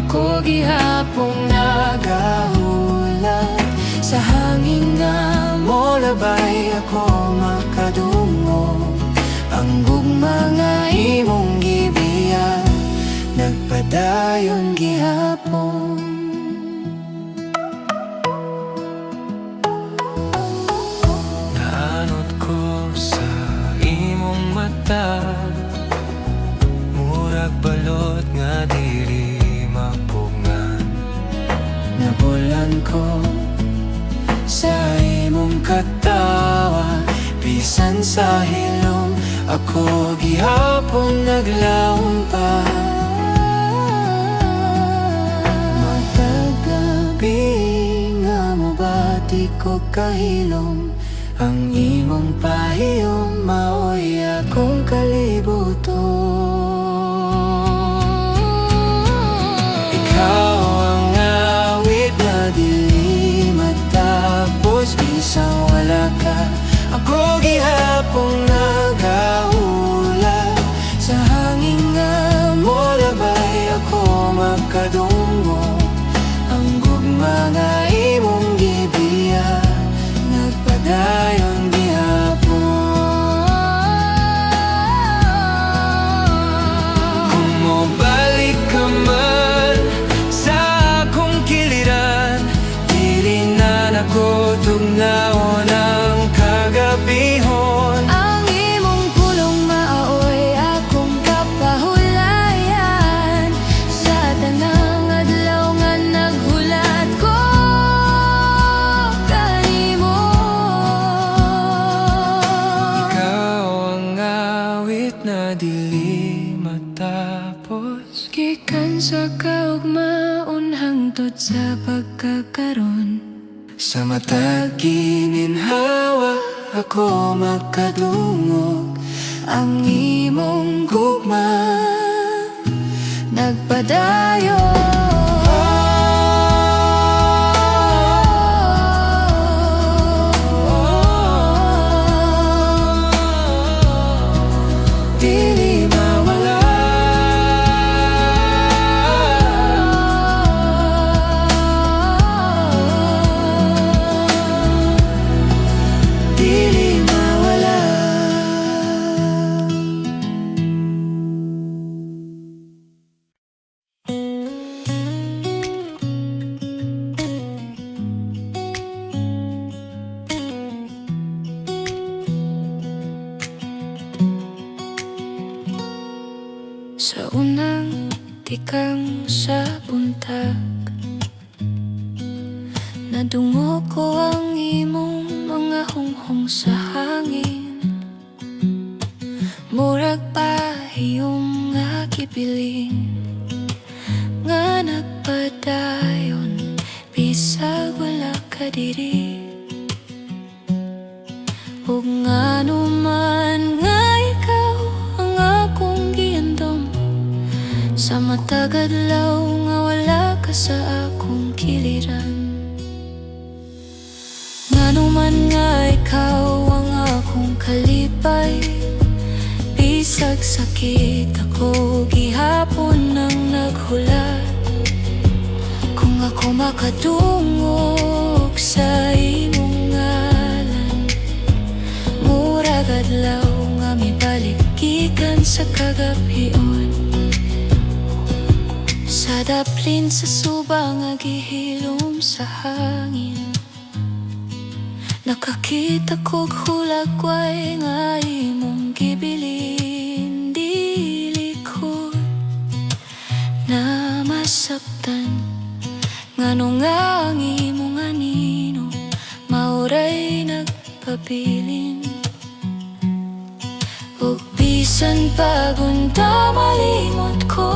ako gihapong nagahulat. Sa hangin nga mo labay ako makadungog, ang gugma nga imong gibiya nagpadayon gihapon. Naanot ko sa imong mata, nagbalot nga diri mapungan. Nabulan ko sa imong katawa, bisan sa hilom ako gihapon naglaom pa. Matagabi nga mo bati ko kahilom, ang imong pahiyom maoy akong kalibuton. Ikaw ang awit na dili matapos, bisang wala ka ako gihapong nagahula. Sa hangin nga mo labay ako makadungo, ang gugma nga imong gibiya nagpadayon gihapon. Kung mobalik ka man sa akong kiliran, dili na nakutog na unang kagabihon. Ang imong pulong maaoy akong kapahulayan, sa tanang adlaw nga naghulat ko kanimo. Ikaw ang awit na dili matapos, Gikan sa kaugmaon hangtod sa pagkakaron. sa matag gininhawa ako makadungog, Ang imong gugma nagpadayon. dili mawala. Dili mawala. Sa unang tikang sa buntag, nadungo ko ang imong mga hunghong sa hangin. Murag pahiyom nga gipiling, nga nagpadayon bisag wala ka diri. Ug ngano man nga ikaw ang akong giandom, sa matag adlaw nga wala ka sa akong kiliran. Ngano man nga ikaw ang akong kalipay, bisag sakit ako gihapon nang naghulat. Kung ako makadungog sa imong ngalan, murag adlaw nga mibalik gikan sa kagabion. Sa daplin sa suba nga gihilom sa hangin, nakakita ko'g hulagway nga imong gibilin. Dili ko na masabtan, ngano nga ang imong anino mauray nagpabilin. Ug bisan pagunta malimot ko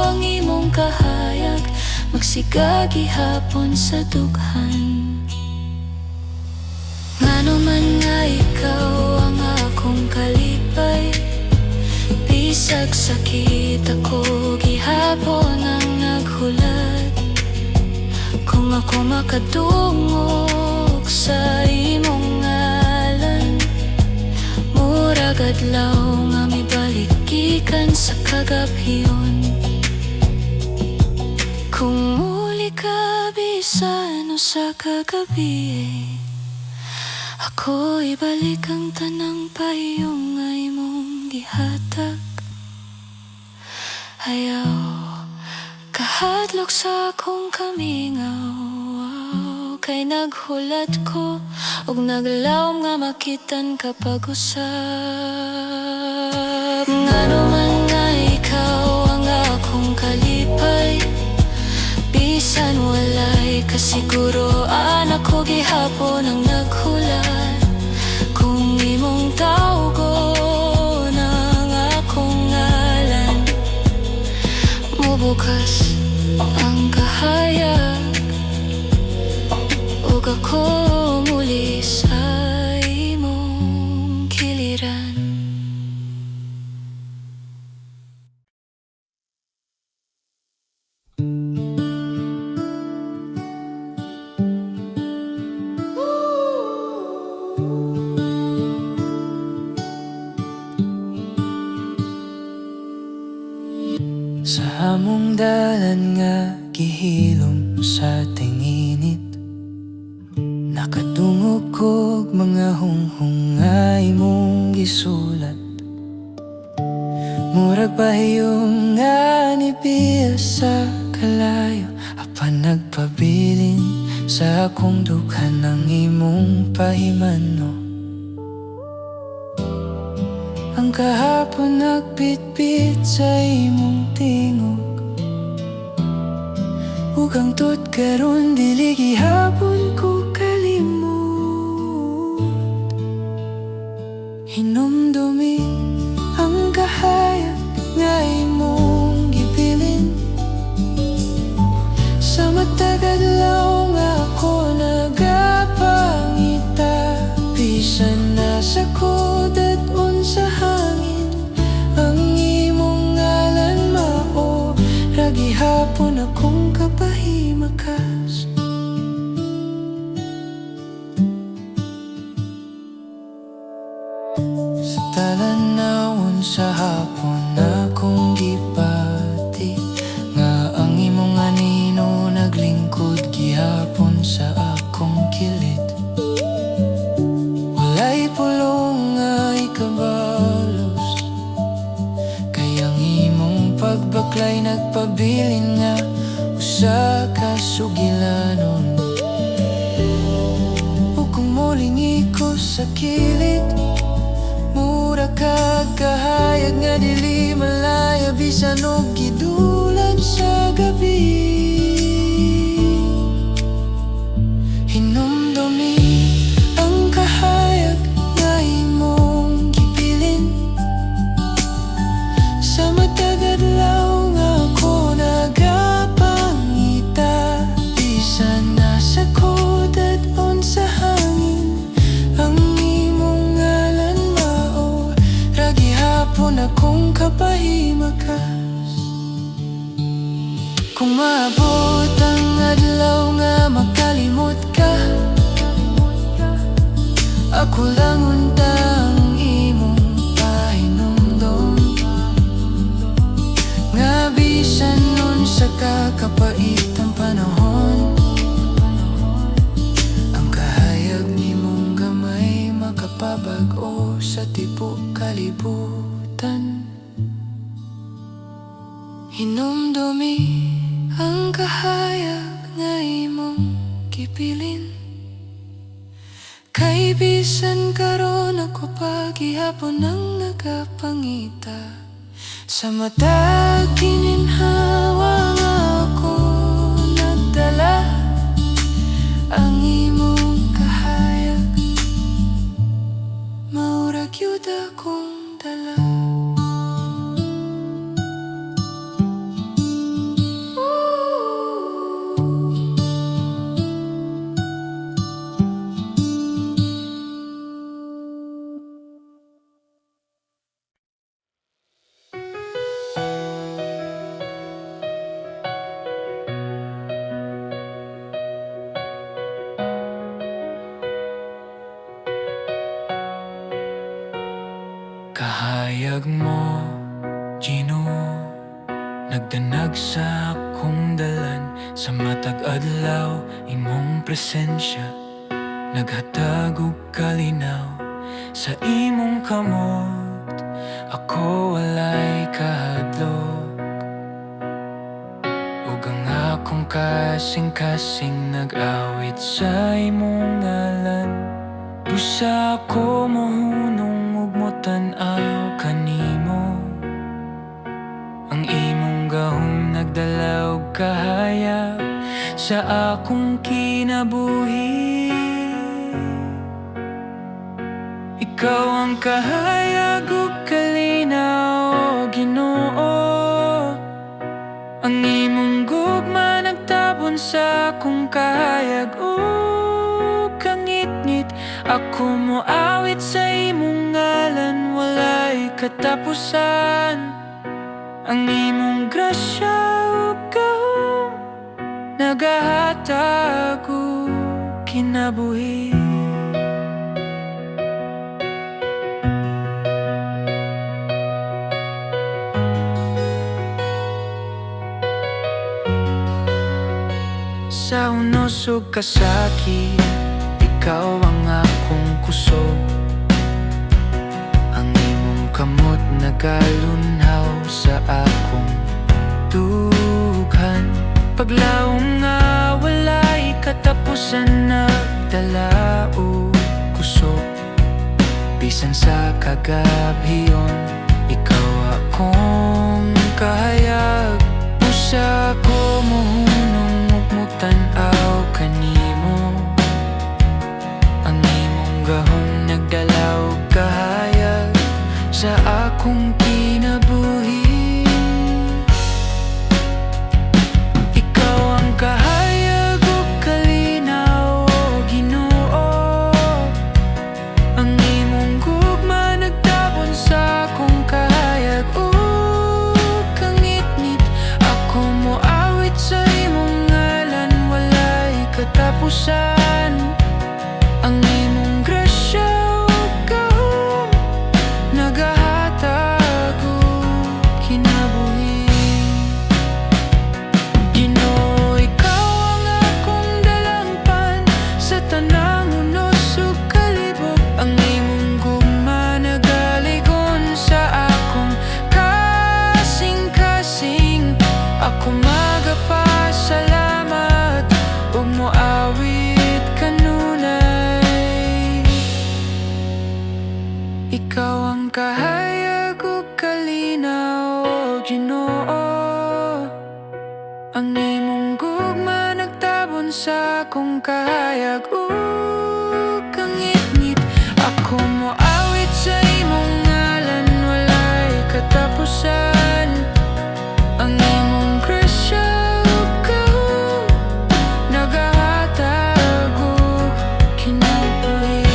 ang imong kahayag, magsigagi hapon sa dughan. Ngano man nga ikaw ang akong kalipay, bisag sakit ako gihapon ang naghulat. Kung ako makadungog sa imong ngalan, murag adlaw nga mibalik gikan sa kagabion. Kung muli ka bisan usa ka gabi, ako ibalik ang tanang pahiyom nga imong gihatag. Ayaw kahadlok sa akong kamingaw, kay naghulat ko ug naglawom nga makitan kapag usab. Ngano man Kasiguro ako gihapon ang naghulat kung imong tawgo ng akong ngalan. Mubukas ang kahayag ug ako muli sa imong giliran. Sa among dalan nga gihilom sa tinginit, nakatungog kog mga hunghungay mong gisulat. Murag pahiyong nga nibiya sa kalayo, apan nagpabilin sa akong dughan ng imong pahimano. Ang kahapon nagbitbit sa imong tingog, ug ang tut karon dili gihapon ko kalimot. Hinumdumi ang kahayag nga imong gibilin, sa matag adlaw nga ako nagapangita. Bisan nasa kodat sa hangin ang imong ngalan mao, ra gihapon akong kapahimakas. Sa talanawon sa hapon akong gipati, nga ang imong anino naglingkod gihapon sa akong kilid. Walay pulong nga ikabalos, kayang imong pagbaklay nagpabilin nga usa ka sugilanon. O kung muling iko sa kilid, mura ka kahayag nga dili malaya, bisan og gidulan sa gabi. Hinumdumi ang kahayag nga imong gibilin, sa matag adlaw nga ako nagapangita. Bisan nasa kodat sa hangin ang imong ngalan mao, ra gihapon akong kapahimakas. Kung maabot ang adlaw nga makalimot ka, ako lang untang imong pahinumdom, nga bisan nun sa kakapait ang panahon, ang kahayag nimong gamay makapabag-o sa tibok kalibutan. Hinumdumi ang kahayag nga imong gipilin, kay bisan karon ako pa gihapon ang nagapangita. Sa matag gininhawa nga ako nagdala, ang imong kahayag maurag yun akong dala. Kahayag mo, Ginoo, nagdanag sa akong dalan. Sa matag adlaw, imong presensya naghatag og kalinaw. Sa imong kamot, ako walay kahadlok, ug ang akong kasing-kasing nag-awit sa imong ngalan. Busa ako mohunong ug motan-aw kanimo, ang imong gahom nagdala og kahayag. Sa sa akong kinabuhi. Ikaw ang kahayag ug kalinaw, Ginoo. Ang imong gugma nagtabon sa akong kahayag ug kangit-ngit. Ako moawit sa imong ngalan, walay katapusan. Ang imong grasya ug gahom nagahatag og kinabuhi. Sa unos ug kasakit, ikaw ang akong kusog. Ang imong kamot nagalunhaw sa akong dughan. Paglaom nga walay katapusan, nagdala og kusog. Bisan sa kagabhiyon, ikaw akong kahayag. Usa ko mohunong ug mutanaw kanimo. Ang imong gahom nagdala og kahayag sa akong kinabuhi. Ikaw ang kahayag ug kalinaw, Ginoo. Ang imong gugma nagtabon sa akong kahayag ug kangit-ngit. Ako moawit sa imong ngalan, walay katapusan. Ang imong grasya ug gahom nagahatag og kinabuhi. Ginoo, ikaw ang akong dalangpan sa tanang unos ug kalibog. Ang imong gugma nagaligon sa akong kasing-kasing. Ako magapasalamat ug moawit kanunay. Ikaw ang kahayag ug kalinaw, Ginoo. Ang imong gugma nagtabon sa akong kahayag ug kangit-ngit. Ako moawit sa imong ngalan, walay katapusan. Ang imong grasya ug gahom nagahatag og kinabuhi.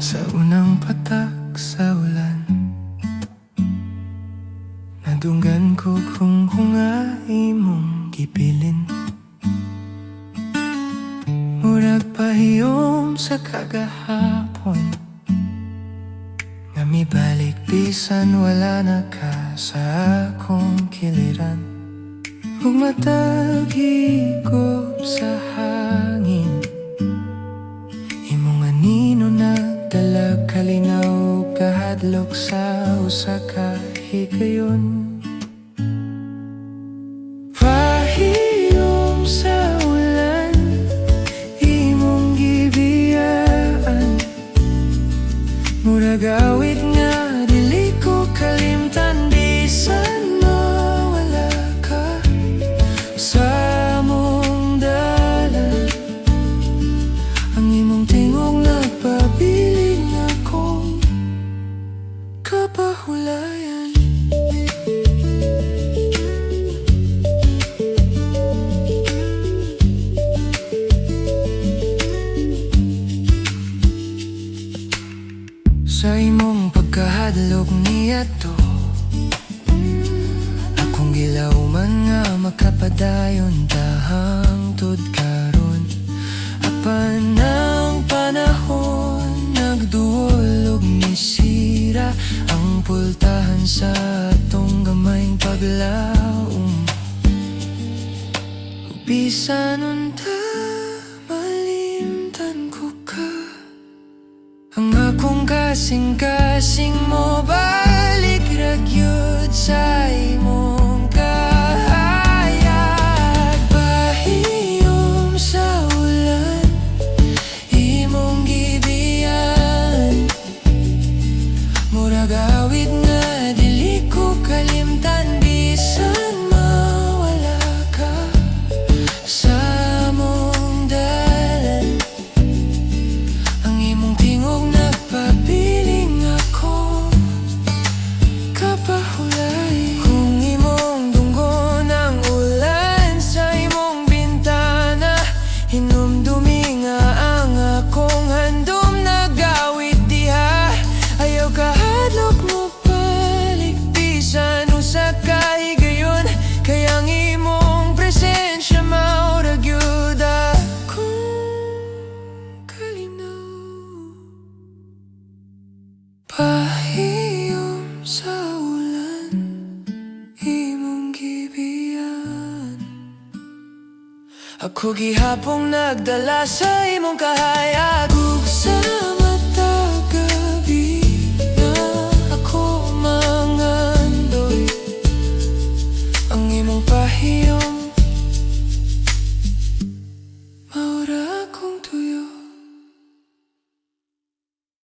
Sa unang patak sa ulan, nadunggan ko kung hunga imong gibilin. Murag pahiyom sa kagahapon, nga mibalik bisan wala na ka sa akong kiliran. Ug matag higop sa hangin, imong anino nagdala kalinaw kahadlok sa usa ka higayon. Pahiyom sa ulan, imong gibiyaan. Murag awit nga dili ko kalimtan, bisan mawala ka sa among dalan. Ang imong tingog nagpabiling akong kapahulayan. Sa imong pagkahadlok niadto, akong gilauman nga makapadayon tahang tud karon. Apan ang panahon nagduol og nisip. pultahan sa atong gamayng paglaom. Bisan unta malimtan ko ka, ang akong kasing-kasing mo balik ra gyud sa imong kahayag. Pahiyom sa ulan, imong gibiyan, murag awit nga dili ko kalimtan. Bisan mawala ka sa among dalan, ang imong tingog nagpabiling ako kapahulay. Kung imong dunggon ang ulan sa imong bintana, hinumdumi nga ang akong handom nagawit diha. Ayaw kahadlok mo balik, bisan usa ka higayon, kaya ang imong presensya maura gyud akong kalinaw. Pahiyom sa ulan, imong gibiyan, ako gihapong nagdala sa imong kahayag. Ug sa matag gabi na ako mangandoy, ang imong pahiyom